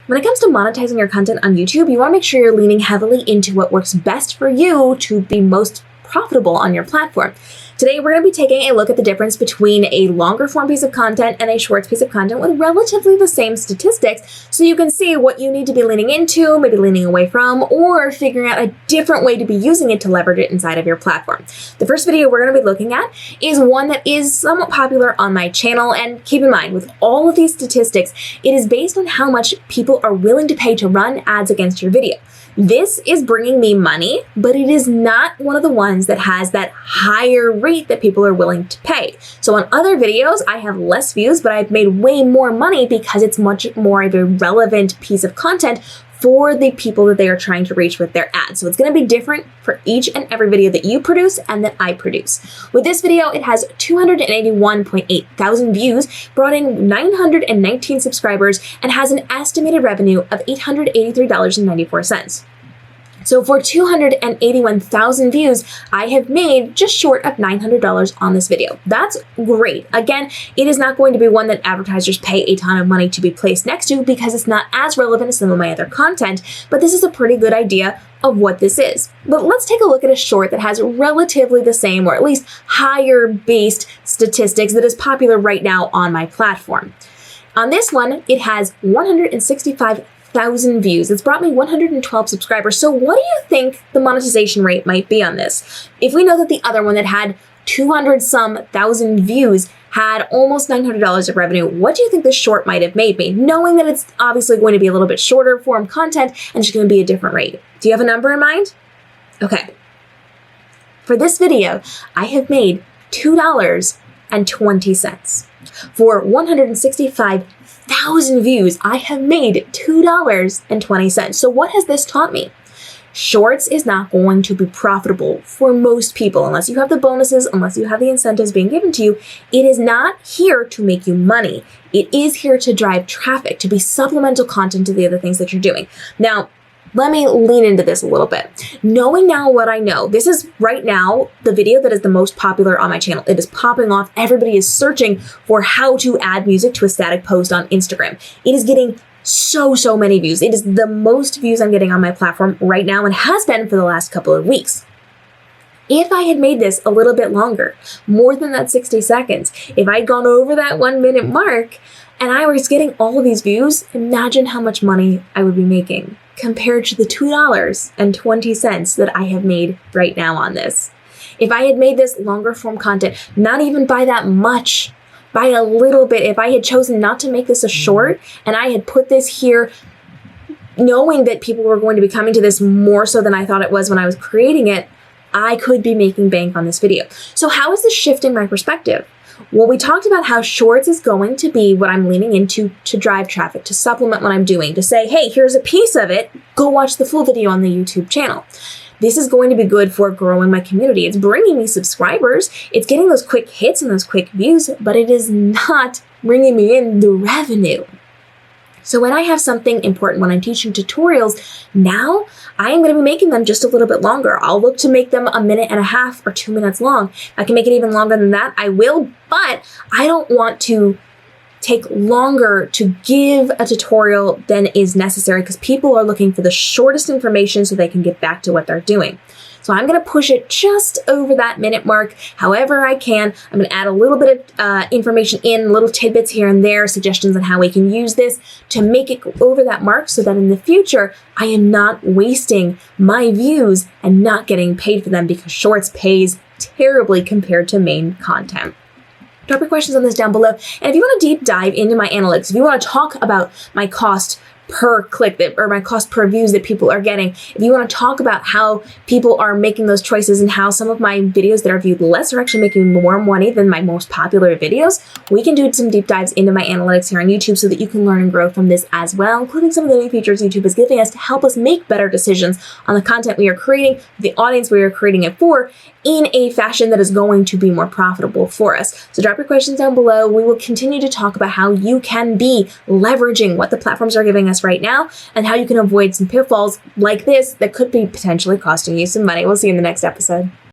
When it comes to monetizing your content on YouTube, you want to make sure you're leaning heavily into what works best for you to be most profitable on your platform. Today, we're going to be taking a look at the difference between a longer form piece of content and a short piece of content with relatively the same statistics, so you can see what you need to be leaning into, maybe leaning away from, or figuring out a different way to be using it to leverage it inside of your platform. The first video we're going to be looking at is one that is somewhat popular on my channel, and keep in mind, with all of these statistics, it is based on how much people are willing to pay to run ads against your video. This is bringing me money, but it is not one of the ones that has that higher rate that people are willing to pay. So on other videos, I have less views, but I've made way more money because it's much more of a relevant piece of content for the people that they are trying to reach with their ads. So it's going to be different for each and every video that you produce and that I produce. With this video, it has 281.8 thousand views, brought in 919 subscribers, and has an estimated revenue of $883.94. So for 281,000 views, I have made just short of $900 on this video. That's great. Again, it is not going to be one that advertisers pay a ton of money to be placed next to because it's not as relevant as some of my other content, but this is a pretty good idea of what this is. But let's take a look at a short that has relatively the same, or at least higher based statistics that is popular right now on my platform. On this one, it has 165,000 views. It's brought me 112 subscribers. So what do you think the monetization rate might be on this? If we know that the other one that had 200-some thousand views had almost $900 of revenue, what do you think this short might have made me? Knowing that it's obviously going to be a little bit shorter form content and just going to be a different rate. Do you have a number in mind? Okay. For this video, I have made $2.20. For 165,000 views, I have made $2.20. So what has this taught me? Shorts is not going to be profitable for most people unless you have the bonuses, unless you have the incentives being given to you. It is not here to make you money. It is here to drive traffic, to be supplemental content to the other things that you're doing. Now, let me lean into this a little bit. Knowing now what I know, this is right now the video that is the most popular on my channel. It is popping off. Everybody is searching for how to add music to a static post on Instagram. It is getting so many views. It is the most views I'm getting on my platform right now and has been for the last couple of weeks. If I had made this a little bit longer, more than that 60 seconds, if I'd gone over that 1 minute mark and I was getting all of these views, imagine how much money I would be making compared to the $2.20 that I have made right now on this. If I had made this longer form content, not even by that much, by a little bit, if I had chosen not to make this a short and I had put this here knowing that people were going to be coming to this more so than I thought it was when I was creating it, I could be making bank on this video. So how is this shifting my perspective? Well, we talked about how shorts is going to be what I'm leaning into to drive traffic, to supplement what I'm doing, to say, hey, here's a piece of it, go watch the full video on the YouTube channel. This is going to be good for growing my community. It's bringing me subscribers. It's getting those quick hits and those quick views, but it is not bringing me in the revenue. So when I have something important, when I'm teaching tutorials, now I am going to be making them just a little bit longer. I'll look to make them 1.5 minutes or 2 minutes long. If I can make it even longer than that, I will, but I don't want to take longer to give a tutorial than is necessary because people are looking for the shortest information so they can get back to what they're doing. So I'm going to push it just over that minute mark, however I can. I'm going to add a little bit of information in, little tidbits here and there, suggestions on how we can use this to make it go over that mark so that in the future, I am not wasting my views and not getting paid for them because shorts pays terribly compared to main content. Drop your questions on this down below. And if you want to deep dive into my analytics, if you want to talk about my cost per click or my cost per views that people are getting, if you want to talk about how people are making those choices and how some of my videos that are viewed less are actually making more money than my most popular videos, we can do some deep dives into my analytics here on YouTube so that you can learn and grow from this as well, including some of the new features YouTube is giving us to help us make better decisions on the content we are creating, the audience we are creating it for, in a fashion that is going to be more profitable for us. So drop your questions down below. We will continue to talk about how you can be leveraging what the platforms are giving us right now and how you can avoid some pitfalls like this that could be potentially costing you some money. We'll see you in the next episode.